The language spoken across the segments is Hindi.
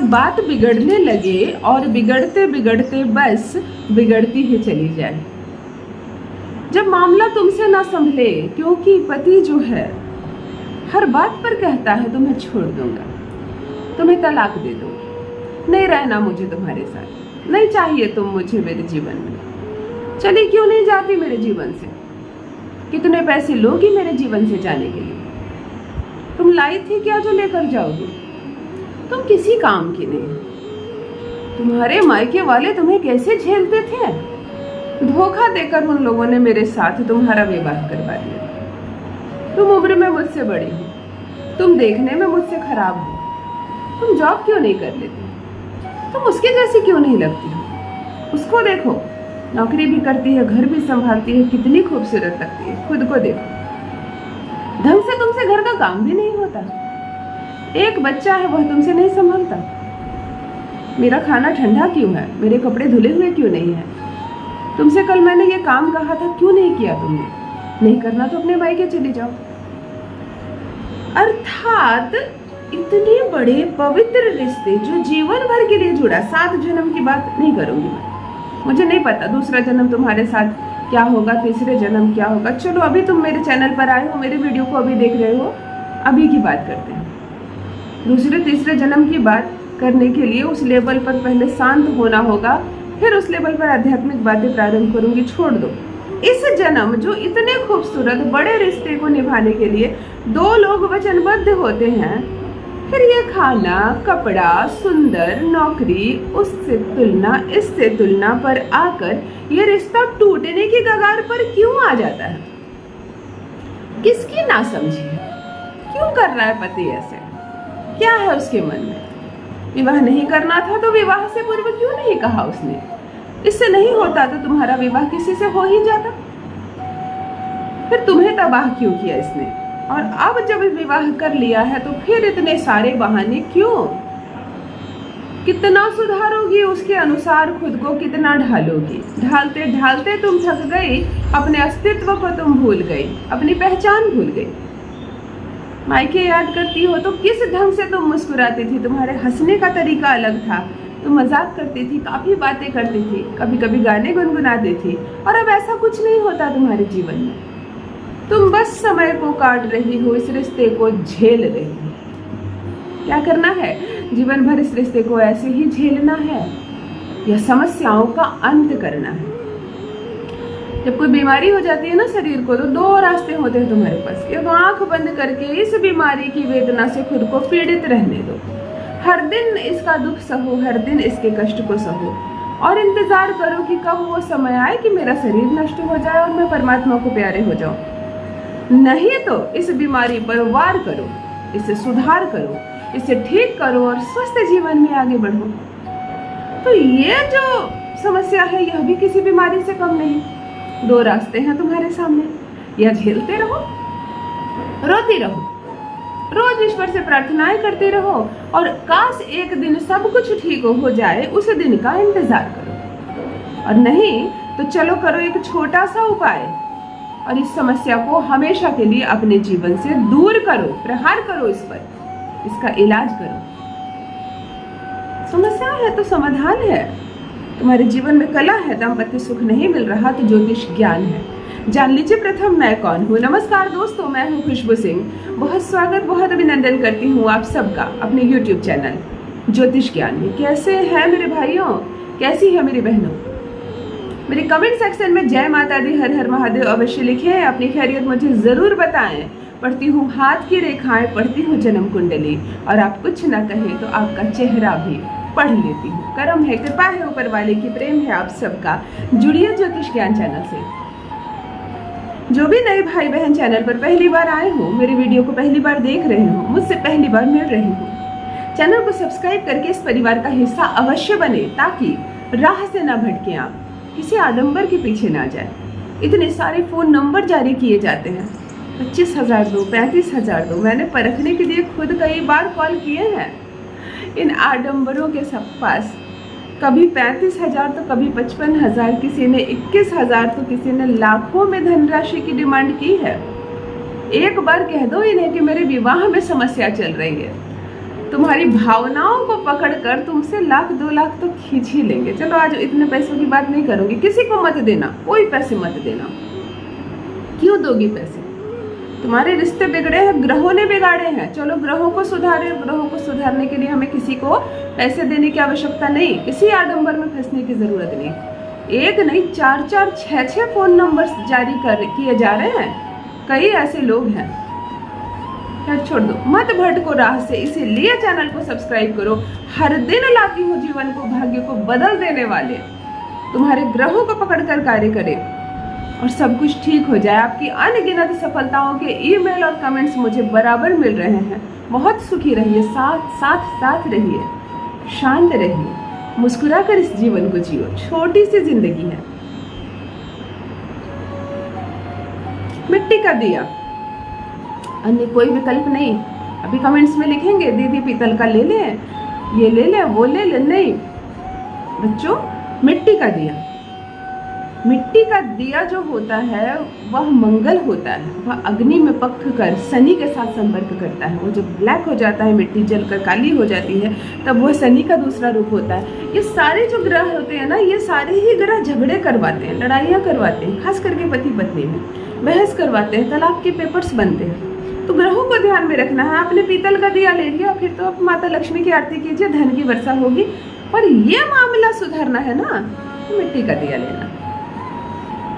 बात बिगड़ने लगे और बिगड़ते बिगड़ते बस बिगड़ती ही चली जाए। जब मामला तुमसे ना संभले, क्योंकि पति जो है हर बात पर कहता है तुम्हें छोड़ दूंगा, तुम्हें तलाक दे दूंगा, नहीं रहना मुझे तुम्हारे साथ, नहीं चाहिए तुम मुझे मेरे जीवन में, चली क्यों नहीं जाती मेरे जीवन से, कितने पैसे लोगी मेरे जीवन से जाने के लिए, तुम लाई थी क्या जो लेकर जाओगी, तुम किसी काम की नहीं, तुम्हारे मायके वाले तुम्हें कैसे झेलते थे, धोखा देकर उन लोगों ने मेरे साथ तुम्हारा विवाह करवा दिया। तुम उम्र में मुझसे बड़ी हो, तुम देखने में मुझसे खराब हो, तुम जॉब क्यों नहीं कर लेती, तुम उसके जैसी क्यों नहीं लगती हो, उसको देखो नौकरी भी करती है, घर भी संभालती है, कितनी खूबसूरत लगती है, खुद को देखो, ढंग से तुमसे घर का काम भी नहीं होता, एक बच्चा है वह तुमसे नहीं संभालता, मेरा खाना ठंडा क्यों है, मेरे कपड़े धुले हुए क्यों नहीं है, तुमसे कल मैंने ये काम कहा था क्यों नहीं किया तुमने, नहीं करना तो अपने मायके चली जाओ। अर्थात इतने बड़े पवित्र रिश्ते जो जीवन भर के लिए जुड़ा, 7 जन्म की बात नहीं करूंगी मैं, मुझे नहीं पता दूसरा जन्म तुम्हारे साथ क्या होगा, तीसरे जन्म क्या होगा, चलो अभी तुम मेरे चैनल पर आए हो, मेरे वीडियो को अभी देख रहे हो, अभी की बात करते हैं। दूसरे तीसरे जन्म की बात करने के लिए उस लेवल पर पहले शांत होना होगा, फिर उस लेवल पर आध्यात्मिक बातें प्रारंभ करूंगी। छोड़ दो इस जन्म जो इतने खूबसूरत बड़े रिश्ते को निभाने के लिए 2 लोग वचनबद्ध होते हैं, फिर ये खाना कपड़ा सुंदर नौकरी इससे तुलना पर आकर ये रिश्ता टूटने की कगार पर क्यों आ जाता है, किसकी नासमझी है, क्यों कर रहा है पति ऐसे, क्या है उसके मन में, विवाह नहीं करना था तो विवाह से पूर्व क्यों नहीं कहा उसने, इससे नहीं होता तो तुम्हारा विवाह किसी से हो ही जाता, फिर तुम्हें तबाह क्यों किया इसने, और अब जब विवाह कर लिया है तो फिर इतने सारे बहाने क्यों, कितना सुधारोगी उसके अनुसार खुद को, कितना ढालोगी, ढालते ढालते तुम थक गई, अपने अस्तित्व को तुम भूल गई, अपनी पहचान भूल गई। मायके याद करती हो तो किस ढंग से तुम मुस्कुराती थी, तुम्हारे हंसने का तरीका अलग था, तुम मजाक करती थी, काफी बातें करती थी, कभी कभी गाने गुनगुनाती थी, और अब ऐसा कुछ नहीं होता तुम्हारे जीवन में, तुम बस समय को काट रही हो, इस रिश्ते को झेल रही हो। क्या करना है, जीवन भर इस रिश्ते को ऐसे ही झेलना है या समस्याओं का अंत करना है। जब कोई बीमारी हो जाती है ना शरीर को, तो 2 रास्ते होते हैं तुम्हारे पास, एक आंख बंद करके इस बीमारी की वेदना से खुद को पीड़ित रहने दो, हर दिन इसका दुख सहो, हर दिन इसके कष्ट को सहो, और इंतजार करो कि कब वो समय आए कि मेरा शरीर नष्ट हो जाए और मैं परमात्मा को प्यारे हो जाऊं। नहीं तो इस बीमारी पर वार करो, इसे सुधार करो, इसे ठीक करो और स्वस्थ जीवन में आगे बढ़ो। तो ये जो समस्या है यह भी किसी बीमारी से कम नहीं। 2 रास्ते हैं तुम्हारे सामने, या झेलते रहो, रोती रहो, रोज ईश्वर से प्रार्थनाएं करते रहो, और काश एक दिन सब कुछ ठीक हो जाए, उस दिन का इंतजार करो, और नहीं तो चलो करो एक छोटा सा उपाय और इस समस्या को हमेशा के लिए अपने जीवन से दूर करो, प्रहार करो इस पर, इसका इलाज करो। समस्या है तो समाधान है, तुम्हारे जीवन में कला है, दाम्पत्य सुख नहीं मिल रहा तो ज्योतिष ज्ञान है, जान लीजिए प्रथम मैं कौन हूँ। नमस्कार दोस्तों, मैं हूँ खुशबू सिंह, बहुत स्वागत बहुत अभिनंदन करती हूँ आप सबका अपने YouTube चैनल ज्योतिष ज्ञान में। कैसे हैं मेरे भाइयों, कैसी है मेरी बहनों, मेरे कमेंट सेक्शन में जय माता दी हर हर महादेव अवश्य लिखें, अपनी खैरियत मुझे जरूर बताएं। पढ़ती हूँ हाथ की रेखाएं, पढ़ती हूँ जन्म कुंडली, और आप कुछ ना कहें तो आपका चेहरा भी पढ़ लेती हूँ। करम है, कृपा है ऊपर वाले की, प्रेम है आप सबका। जुड़िए ज्योतिष ज्ञान चैनल से। जो भी नए भाई बहन चैनल पर पहली बार आए हो, मेरे वीडियो को पहली बार देख रहे हो, मुझसे पहली बार मिल रहे हो, चैनल को सब्सक्राइब करके इस परिवार का हिस्सा अवश्य बने, ताकि राह से ना भटके, आप किसी आडंबर के पीछे ना जाए। इतने सारे फोन नंबर जारी किए जाते हैं, 25,000 दो, 35,000 दो, मैंने परखने के लिए खुद कई बार कॉल किए हैं। इन आडंबरों के सब पास कभी 35,000 तो कभी 55,000, किसी ने 21,000 तो किसी ने लाखों में धनराशि की डिमांड की है। एक बार कह दो इन्हें कि मेरे विवाह में समस्या चल रही है, तुम्हारी भावनाओं को पकड़कर तुमसे 1,00,000 2 लाख तो खींच ही लेंगे। चलो आज इतने पैसों की बात नहीं करूंगी, किसी को मत देना, कोई पैसे मत देना। क्यों दोगी पैसे? तुम्हारे रिश्ते बिगड़े हैं, ग्रहों ने बिगाड़े हैं। चलो ग्रहों को सुधारे, ग्रहों को सुधारने के लिए हमें किसी को पैसे देने की आवश्यकता नहीं, किसी आडंबर में फंसने की जरूरत नहीं। एक नहीं 4-4 6-6 फोन नंबर जारी किए जा रहे हैं, कई ऐसे लोग हैं। खैर छोड़ दो, मत भटको राह से, इसीलिए चैनल को सब्सक्राइब करो। हर दिन लाती हूँ जीवन को, भाग्य को बदल देने वाले तुम्हारे ग्रहों को पकड़कर कार्य करे और सब कुछ ठीक हो जाए। आपकी अनगिनत सफलताओं के ईमेल और कमेंट्स मुझे बराबर मिल रहे हैं। बहुत सुखी रहिए, साथ रहिए, शांत रहिए, मुस्कुराकर इस जीवन को जियो। छोटी सी जिंदगी है। मिट्टी का दिया, अन्य कोई विकल्प नहीं। अभी कमेंट्स में लिखेंगे दीदी पीतल का ले लें, ये ले लें, वो ले लें। नहीं बच्चों, मिट्टी का दिया, मिट्टी का दिया जो होता है वह मंगल होता है। वह अग्नि में पक कर शनि के साथ संपर्क करता है। वो जब ब्लैक हो जाता है, मिट्टी जलकर काली हो जाती है, तब वह शनि का दूसरा रूप होता है। ये सारे जो ग्रह होते हैं ना, ये सारे ही ग्रह झगड़े करवाते हैं, लड़ाइयाँ करवाते हैं, खास करके पति पत्नी में बहस करवाते हैं, तलाक के पेपर्स बनते हैं। तो ग्रहों को ध्यान में रखना है। आपने पीतल का दिया ले लिया, फिर तो आप माता लक्ष्मी की आरती कीजिए, धन की वर्षा होगी। पर ये मामला सुधारना है ना, तो मिट्टी का दिया लेना,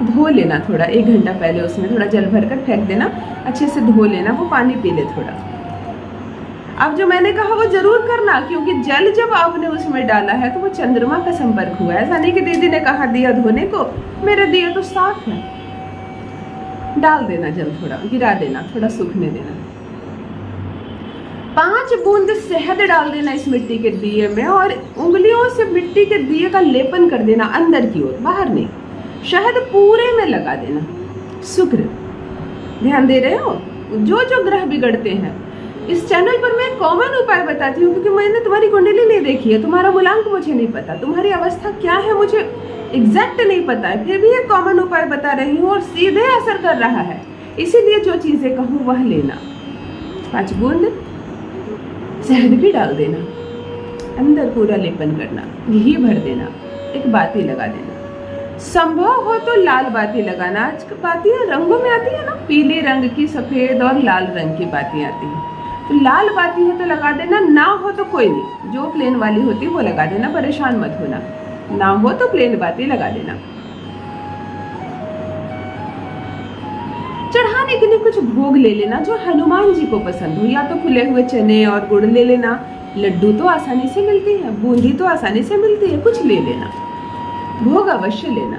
धो लेना थोड़ा, 1 घंटा पहले उसमें थोड़ा जल भरकर फेंक देना, अच्छे से धो लेना, वो पानी पी ले थोड़ा। अब जो मैंने कहा वो जरूर करना, क्योंकि जल जब आपने उसमें डाला है तो वो चंद्रमा का संपर्क हुआ है। ऐसा नहीं कि दीदी ने कहा दिया धोने को, मेरे दिए तो साफ है। डाल देना जल, थोड़ा गिरा देना, थोड़ा सूखने देना। 5 बूंद शहद डाल देना इस मिट्टी के दिए में और उंगलियों से मिट्टी के दिए का लेपन कर देना, अंदर की ओर, बाहर नहीं। शहद पूरे में लगा देना। शुक्र, ध्यान दे रहे हो? जो जो ग्रह बिगड़ते हैं, इस चैनल पर मैं कॉमन उपाय बताती हूँ, क्योंकि मैंने तुम्हारी कुंडली नहीं देखी है, तुम्हारा मूलांक मुझे नहीं पता, तुम्हारी अवस्था क्या है मुझे एग्जैक्ट नहीं पता है, फिर भी एक कॉमन उपाय बता रही हूँ और सीधे असर कर रहा है। इसीलिए जो चीजें कहूँ वह लेना। 5 बूंद शहद भी डाल देना, अंदर पूरा लेपन करना, घी भर देना, एक बाती लगा देना। संभव हो तो लाल बाती लगाना। आज बातियां रंगों में आती है ना, पीले रंग की, सफेद और लाल रंग की बातियां आती हैं। तो लाल बाती हो तो लगा देना, ना हो तो कोई नहीं, जो प्लेन वाली होती है वो लगा देना, परेशान मत होना। ना हो तो प्लेन बाती लगा देना। चढ़ाने के लिए कुछ भोग ले लेना जो हनुमान जी को पसंद हो, या तो खुले हुए चने और गुड़ ले लेना। लड्डू तो आसानी से मिलती है, बूंदी तो आसानी से मिलती है, कुछ ले लेना। भोग अवश्य लेना।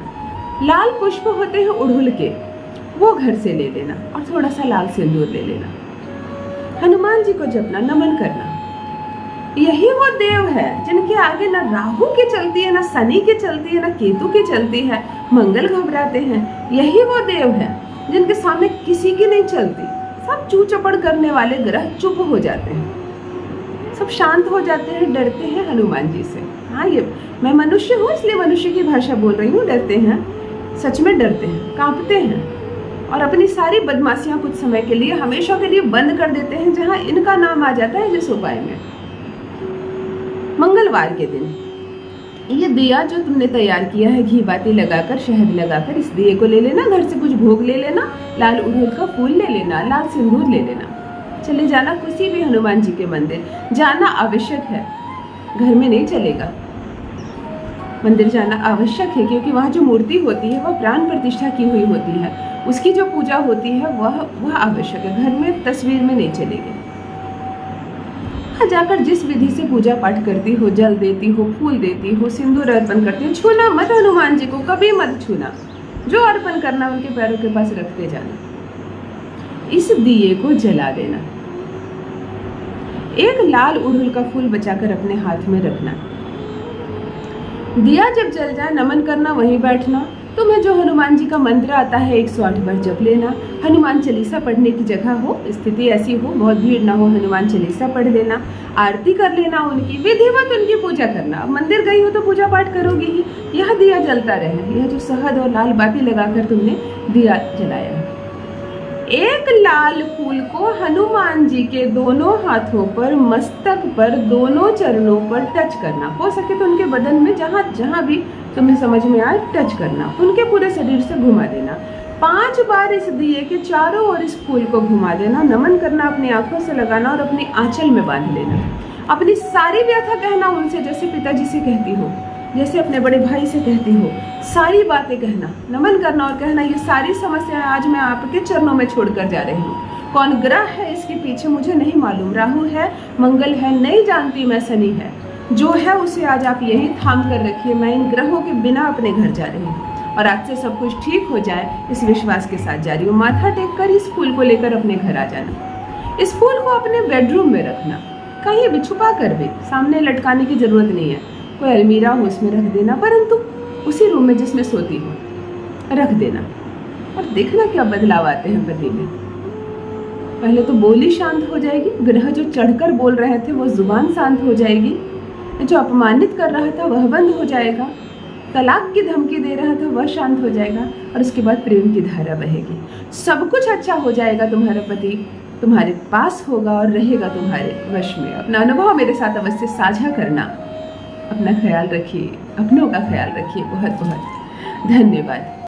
लाल पुष्प होते हैं उड़हुल के, वो घर से ले लेना और थोड़ा सा लाल सिंदूर ले लेना। हनुमान जी को जपना, नमन करना। यही वो देव है जिनके आगे ना राहु की चलती है, ना शनि की चलती है, ना केतु की चलती है, मंगल घबराते हैं। यही वो देव है जिनके सामने किसी की नहीं चलती। सब चू चपड़ करने वाले ग्रह चुप हो जाते हैं, सब शांत हो जाते हैं, डरते हैं हनुमान जी से। हाँ, ये मैं मनुष्य हूँ इसलिए मनुष्य की भाषा बोल रही हूँ। डरते हैं, सच में डरते हैं, कांपते हैं और अपनी सारी बदमाशियां कुछ समय के लिए, हमेशा के लिए बंद कर देते हैं जहां इनका नाम आ जाता है जिस उपाय में। मंगलवार के दिन ये दिया जो तुमने तैयार किया है, घी बाती लगाकर, शहद लगाकर, इस दिए को ले लेना। घर से कुछ भोग ले लेना, लाल उड़हुल का फूल ले लेना, लाल सिंदूर ले लेना। चले जाना किसी भी हनुमान जी के मंदिर, जाना आवश्यक है, घर में नहीं चलेगा। मंदिर जाना आवश्यक है, क्योंकि वहाँ जो मूर्ति होती है वह प्राण प्रतिष्ठा की हुई होती है, उसकी जो पूजा होती है वह आवश्यक है, घर में तस्वीर में नहीं चलेगी। हाँ, जाकर जिस विधि से पूजा पाठ करती हो, जल देती हो, फूल देती हो, सिंदूर अर्पण करती हो, छूना मत हनुमान जी को, कभी मत छूना। जो अर्पण करना उनके पैरों के पास रखते जाना। इस दिए को जला देना। एक लाल उड़हुल का फूल बचाकर अपने हाथ में रखना। दिया जब जल जाए, नमन करना, वहीं बैठना। तुम्हें जो हनुमान जी का मंत्र आता है 108 बार जप लेना। हनुमान चालीसा पढ़ने की जगह हो, स्थिति ऐसी हो, बहुत भीड़ ना हो, हनुमान चालीसा पढ़ लेना, आरती कर लेना, उनकी विधिवत उनकी पूजा करना। मंदिर गई हो तो पूजा पाठ करोगी ही, यह दिया जलता रहे। यह जो शहद और लाल बाती लगाकर तुमने दिया जलाया है, एक लाल फूल को हनुमान जी के दोनों हाथों पर, मस्तक पर, दोनों चरणों पर टच करना। हो सके तो उनके बदन में जहाँ जहाँ भी तुम्हें समझ में आए टच करना, उनके पूरे शरीर से घुमा देना। 5 बार इस दिए के चारों ओर इस फूल को घुमा देना, नमन करना, अपनी आंखों से लगाना और अपनी आंचल में बांध लेना। अपनी सारी व्यथा कहना उनसे, जैसे पिताजी से कहती हो, जैसे अपने बड़े भाई से कहती हो, सारी बातें कहना, नमन करना और कहना ये सारी समस्याएं आज मैं आपके चरणों में छोड़कर जा रही हूँ। कौन ग्रह है इसके पीछे मुझे नहीं मालूम, राहु है, मंगल है, नहीं जानती मैं, शनि है, जो है उसे आज आप यहीं थाम कर रखिए। मैं इन ग्रहों के बिना अपने घर जा रही हूँ और आज से सब कुछ ठीक हो जाए, इस विश्वास के साथ जा रही हूँ। माथा टेक कर इस फूल को लेकर अपने घर आ जाना। इस फूल को अपने बेडरूम में रखना, कहीं भी छुपा कर भी, सामने लटकाने की जरूरत नहीं है। कोई अलमीरा हो उसमें रख देना, परंतु उसी रूम में जिसमें सोती हो रख देना और देखना क्या बदलाव आते हैं पति में। पहले तो बोली शांत हो जाएगी, ग्रह जो चढ़कर बोल रहे थे वो जुबान शांत हो जाएगी, जो अपमानित कर रहा था वह बंद हो जाएगा, तलाक की धमकी दे रहा था वह शांत हो जाएगा और उसके बाद प्रेम की धारा बहेगी। सब कुछ अच्छा हो जाएगा, तुम्हारा पति तुम्हारे पास होगा और रहेगा तुम्हारे वश में। अपना अनुभव मेरे साथ अवश्य साझा करना। अपना ख्याल रखिए, अपनों का ख्याल रखिए। बहुत बहुत धन्यवाद।